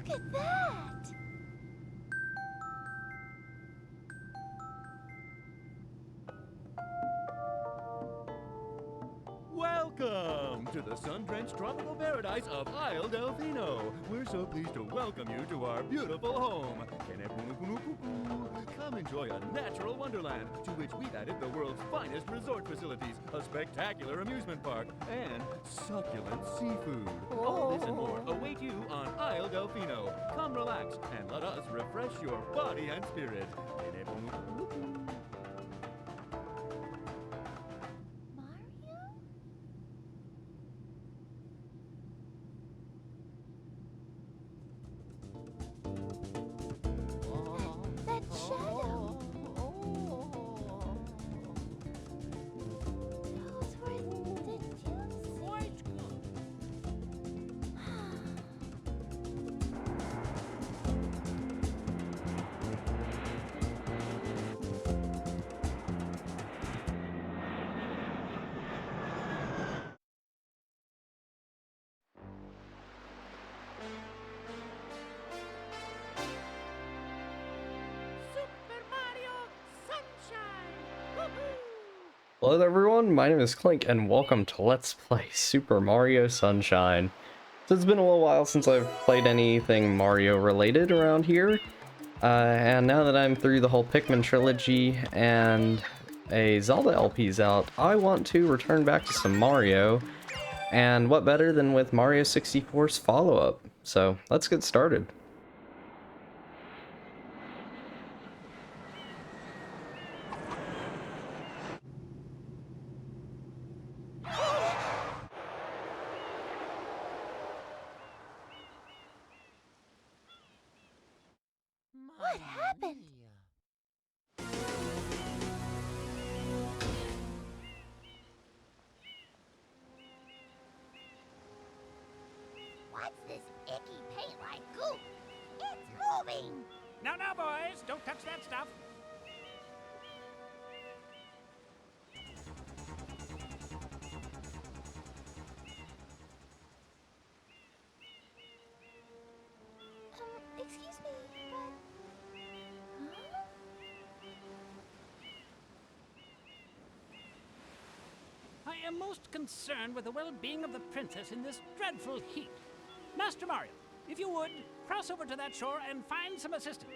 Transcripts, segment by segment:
Look at that! Welcome to the sun-drenched tropical paradise of Isle Delfino. We're so pleased to welcome you to our beautiful home. Come enjoy a natural wonderland to which we've added the world's finest resort facilities, a spectacular amusement park, and succulent seafood. All this and more await you on Isle Delfino. Come relax and let us refresh your body and spirit. That shadow! Those were the dunes. Quite good. Super Mario Sunshine! Woohoo! Hello there everyone, my name is Clink and welcome to Let's Play Super Mario Sunshine. So it's been a little while since I've played anything Mario related around here. And now that I'm through the whole Pikmin trilogy and a Zelda LP's out, I want to return back to some Mario. And what better than with Mario 64's follow-up. So let's get started. What happened? What's this icky paint-like goop? It's moving! No, no, boys, don't touch that stuff. Excuse me, but... Huh? I am most concerned with the well-being of the princess in this dreadful heat. Master Mario, if you would, cross over to that shore and find some assistance.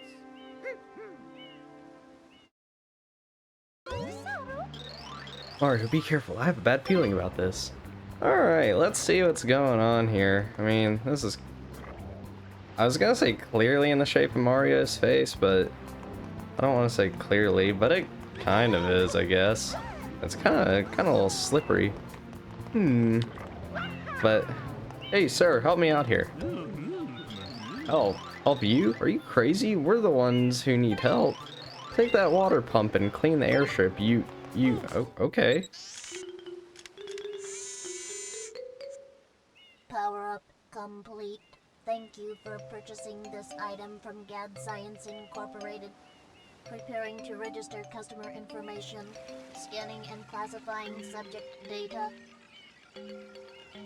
Mario, be careful, I have a bad feeling about this. Alright, let's see what's going on here. I mean, this is... I was gonna say clearly in the shape of Mario's face, but I don't want to say clearly, but it kind of is, I guess. It's kind of a little slippery. But hey, sir, help me out here. Oh, help you? Are you crazy? We're the ones who need help. Take that water pump and clean the airstrip. Oh, okay. Power up complete. Thank you for purchasing this item from GAD Science Incorporated. Preparing to register customer information. Scanning and classifying subject data.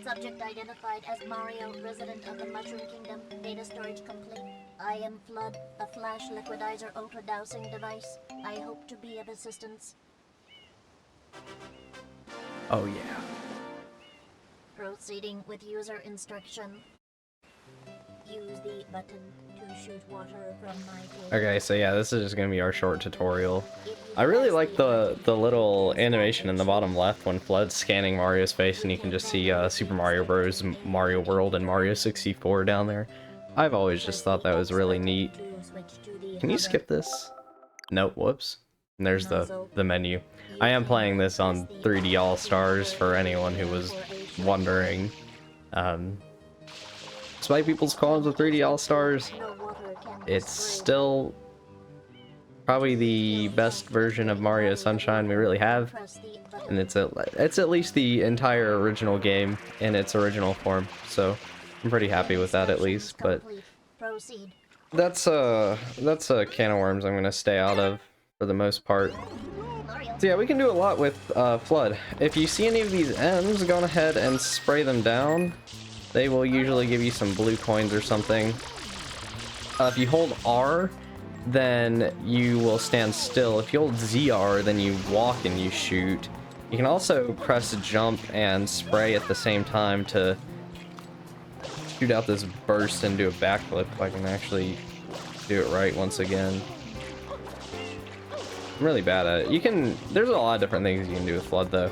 Subject identified as Mario, resident of the Mushroom Kingdom. Data storage complete. I am Flood, a flash liquidizer ultra-dowsing device. I hope to be of assistance. Oh yeah. Proceeding with user instruction. Use the button to shoot water from my table. Okay, so yeah, this is just gonna be our short tutorial. I really like the little animation in the bottom left when Flood's scanning Mario's face and you can just see Super Mario Bros., Mario World, and Mario 64 down there. I've always just thought that was really neat. Can you skip this? Nope, whoops. And there's the menu. I am playing this on 3D All-Stars for anyone who was wondering. Despite people's calls of 3D All-Stars, it's still probably the best version of Mario Sunshine we really have, and it's at least the entire original game in its original form, so I'm pretty happy with that at least. But that's a can of worms I'm gonna stay out of for the most part. So yeah, we can do a lot with Flood. If you see any of these M's, go ahead and spray them down. They will usually give you some blue coins or something. If you hold R, then you will stand still. If you hold ZR, then you walk and you shoot. You can also press jump and spray at the same time to shoot out this burst and do a backflip if I can actually do it right once again. I'm really bad at it. There's a lot of different things you can do with Flood though.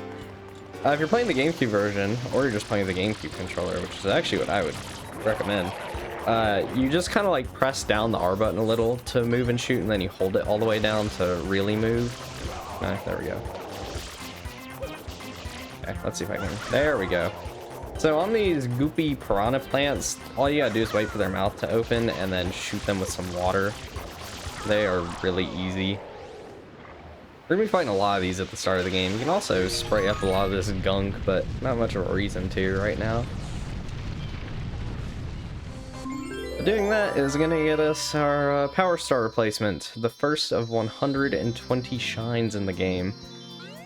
If you're playing the GameCube version, or you're just playing the GameCube controller, which is actually what I would recommend, you just kind of like press down the R button a little to move and shoot, and then you hold it all the way down to really move. There we go. Okay, let's see if I can. There we go. So on these goopy piranha plants, all you gotta do is wait for their mouth to open and then shoot them with some water. They are really easy. We're gonna be fighting a lot of these at the start of the game. You can also spray up a lot of this gunk, but not much of a reason to right now. Doing that is gonna get us our power star replacement, the first of 120 shines in the game.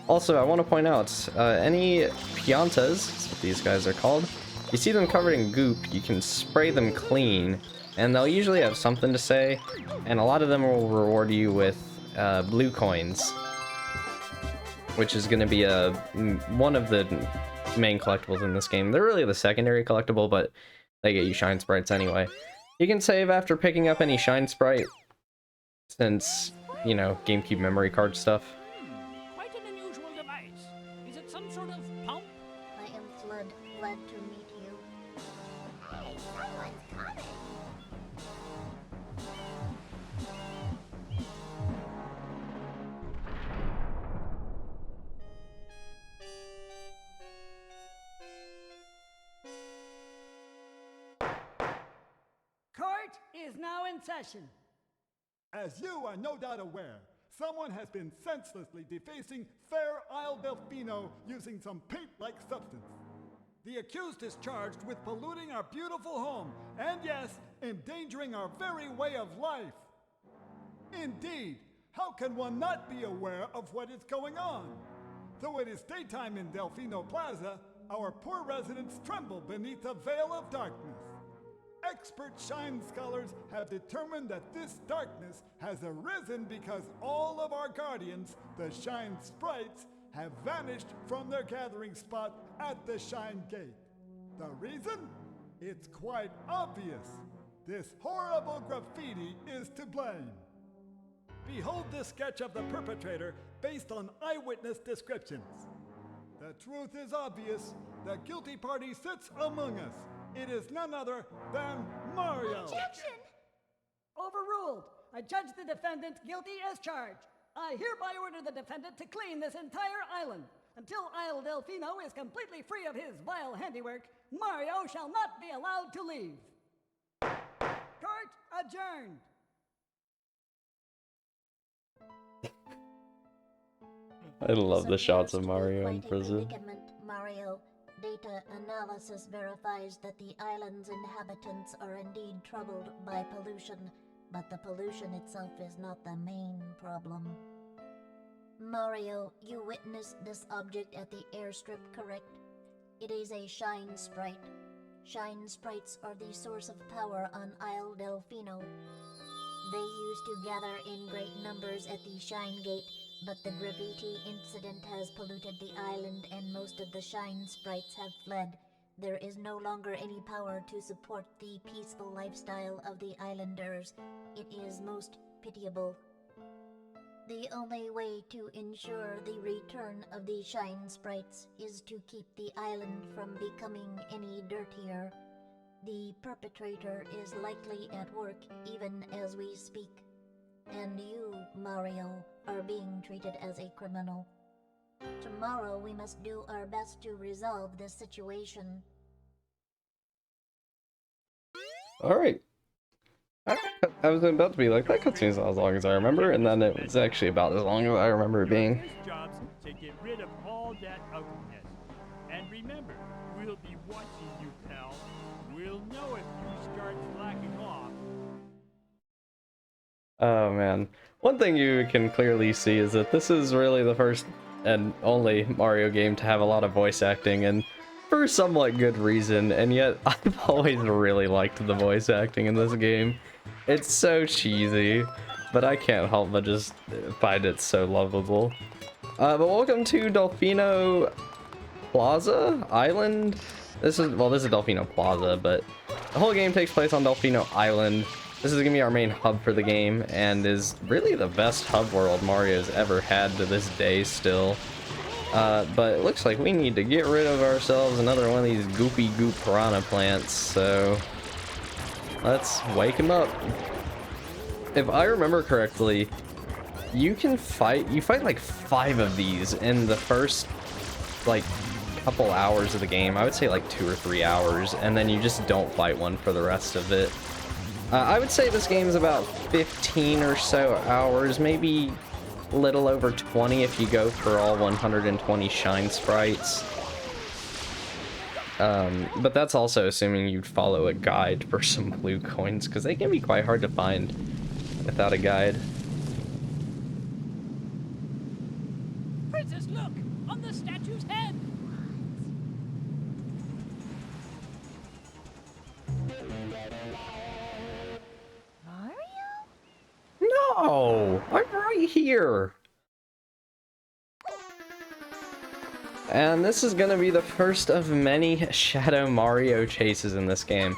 Also, I want to point out, any piantas, that's what these guys are called, you see them covered in goop, you can spray them clean, and they'll usually have something to say, and a lot of them will reward you with blue coins, which is going to be one of the main collectibles in this game. They're really the secondary collectible, but they get you shine sprites anyway. You can save after picking up any shine sprite, since, you know, GameCube memory card stuff. Quite an unusual device. Is it some sort of pump? I am Flood, glad to meet you. Hey, someone's coming. Court is now in session. As you are no doubt aware, someone has been senselessly defacing fair Isle Delfino using some paint-like substance. The accused is charged with polluting our beautiful home, and yes, endangering our very way of life. Indeed, how can one not be aware of what is going on? Though it is daytime in Delfino Plaza, our poor residents tremble beneath a veil of darkness. Expert shine scholars have determined that this darkness has arisen because all of our guardians, the shine sprites, have vanished from their gathering spot at the shine gate. The reason? It's quite obvious. This horrible graffiti is to blame. Behold this sketch of the perpetrator based on eyewitness descriptions. The truth is obvious. The guilty party sits among us. It is none other than Mario. Objection! Overruled. I judge the defendant guilty as charged. I hereby order the defendant to clean this entire island. Until Isle Delfino is completely free of his vile handiwork, Mario shall not be allowed to leave. Court adjourned. I love the This shots of appears to be Mario in quite a prison. predicament, Mario. Data analysis verifies that the island's inhabitants are indeed troubled by pollution, but the pollution itself is not the main problem. Mario, you witnessed this object at the airstrip, correct? It is a shine sprite. Shine sprites are the source of power on Isle Delfino. They used to gather in great numbers at the Shine Gate, but the graffiti incident has polluted the island and most of the shine sprites have fled. There is no longer any power to support the peaceful lifestyle of the islanders. It is most pitiable. The only way to ensure the return of the shine sprites is to keep the island from becoming any dirtier. The perpetrator is likely at work even as we speak. And you, Mario, are being treated as a criminal. Tomorrow we must do our best to resolve this situation. Alright. I was about to be like, that cutscene's not as long as I remember, and then it was actually about as long as I remember it being. His job's to get rid of all that ugliness. And remember, we'll be watching you, pal. We'll know if you start slacking off. Oh man. One thing you can clearly see is that this is really the first and only Mario game to have a lot of voice acting, and for somewhat good reason, and yet I've always really liked the voice acting in this game. It's so cheesy, but I can't help but just find it so lovable. But welcome to Delfino Plaza Island. This is Delfino Plaza, but the whole game takes place on Delfino Island. This is gonna be our main hub for the game, and is really the best hub world Mario's ever had to this day still. But it looks like we need to get rid of ourselves another one of these goopy goop piranha plants, so let's wake him up. If I remember correctly, you fight like 5 of these in the first like couple hours of the game. I would say like 2 or 3 hours, and then you just don't fight one for the rest of it. I would say this game is about 15 or so hours, maybe a little over 20 if you go for all 120 shine sprites. But that's also assuming you'd follow a guide for some blue coins, because they can be quite hard to find without a guide. Princess, look! On the statue's head! No! I'm right here! And this is gonna be the first of many Shadow Mario chases in this game.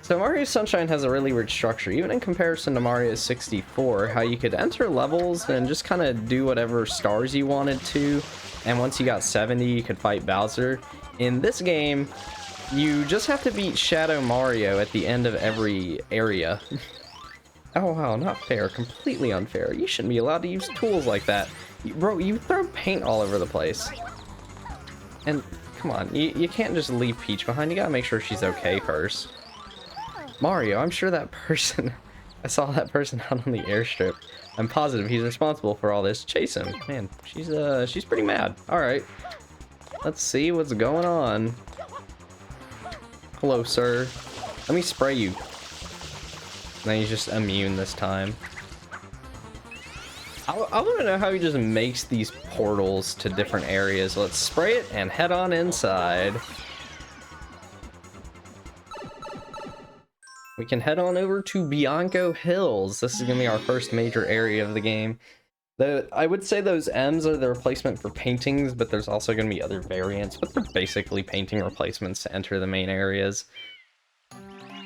So Mario Sunshine has a really weird structure, even in comparison to Mario 64, how you could enter levels and just kind of do whatever stars you wanted to, and once you got 70 you could fight Bowser. In this game, you just have to beat Shadow Mario at the end of every area. Oh wow, not fair, completely unfair. You shouldn't be allowed to use tools like that. Bro, you throw paint all over the place. And come on, you can't just leave Peach behind, you gotta make sure she's okay first. Mario, I'm sure that person, I saw that person out on the airstrip. I'm positive he's responsible for all this. Chase him. Man, she's pretty mad. Alright. Let's see what's going on. Hello, sir. Let me spray you. Now he's just immune this time. I want to know how he just makes these portals to different areas. Let's spray it and head on inside. We can head on over to Bianco Hills. This is going to be our first major area of the game. I would say those M's are the replacement for paintings, but there's also going to be other variants, but they're basically painting replacements to enter the main areas.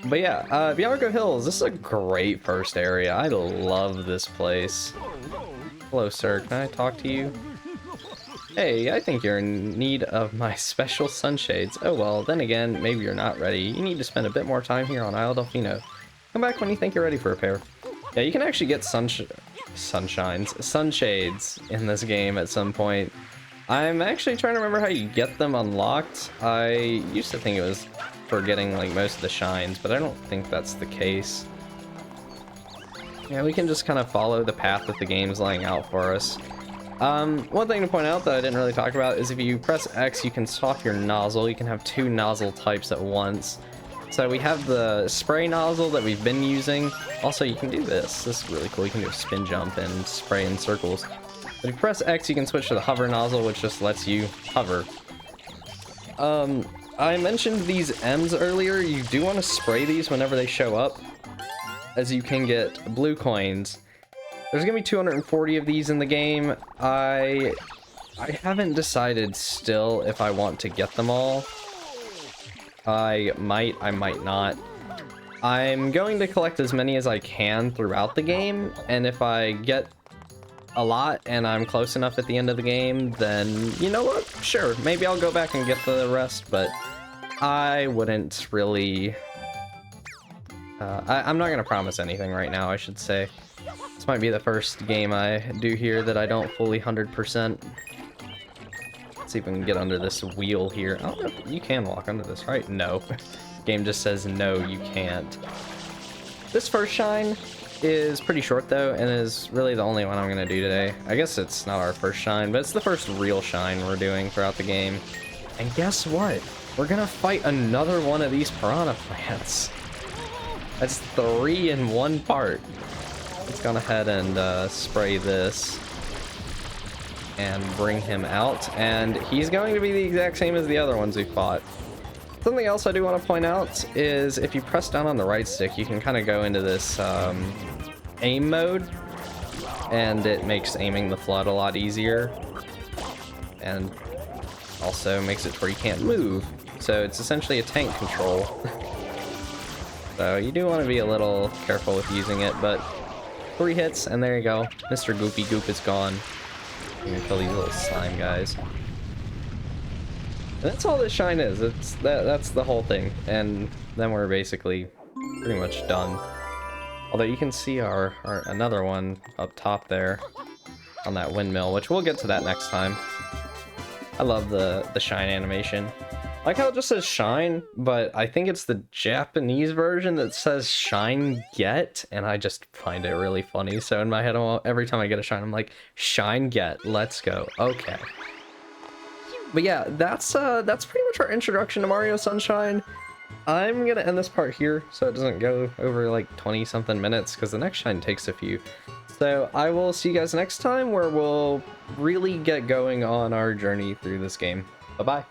But yeah, Bianco Hills, this is a great first area. I love this place. Hello, sir. Can I talk to you? Hey, I think you're in need of my special sunshades. Oh well, then again, maybe you're not ready. You need to spend a bit more time here on Isle Delfino. Come back when you think you're ready for a pair. Yeah, you can actually get sunshades in this game at some point. I'm actually trying to remember how you get them unlocked. I used to think it was for getting like most of the shines, but I don't think that's the case. Yeah, we can just kind of follow the path that the game's laying out for us. One thing to point out that I didn't really talk about is if you press X, you can swap your nozzle. You can have 2 nozzle types at once. So we have the spray nozzle that we've been using. Also, you can do this. This is really cool. You can do a spin jump and spray in circles. But if you press X, you can switch to the hover nozzle, which just lets you hover. I mentioned these M's earlier. You do want to spray these whenever they show up, as you can get blue coins. There's gonna be 240 of these in the game. I haven't decided still if I want to get them all. I might not. I'm going to collect as many as I can throughout the game, and if I get a lot and I'm close enough at the end of the game, then you know what? Sure, maybe I'll go back and get the rest, but I wouldn't really... I'm not gonna promise anything right now, I should say. This might be the first game I do here that I don't fully 100%. Let's see if we can get under this wheel here. I don't know if you can walk under this, right? No. Game just says no, you can't. This first shine is pretty short though, and is really the only one I'm gonna do today. I guess it's not our first shine, but it's the first real shine we're doing throughout the game. And guess what? We're gonna fight another one of these piranha plants. That's 3 in one part. Let's go ahead and spray this and bring him out, and he's going to be the exact same as the other ones we fought. something else I do want to point out is if you press down on the right stick, you can kind of go into this aim mode, and it makes aiming the flood a lot easier, and also makes it to where you can't move. So it's essentially a tank control. So you do want to be a little careful with using it, but 3 hits, and there you go. Mr. Goopy Goop is gone. You can kill these little slime guys. And that's all this shine is. That's the whole thing. And then we're basically pretty much done. Although you can see our another one up top there on that windmill, which we'll get to that next time. I love the shine animation. I like how it just says shine, but I think it's the Japanese version that says shine get, and I just find it really funny. So in my head, every time I get a shine, I'm like, shine get, let's go. Okay. But yeah, that's pretty much our introduction to Mario Sunshine. I'm gonna end this part here so it doesn't go over like 20 something minutes, because the next shine takes a few. So I will see you guys next time, where we'll really get going on our journey through this game. Bye bye.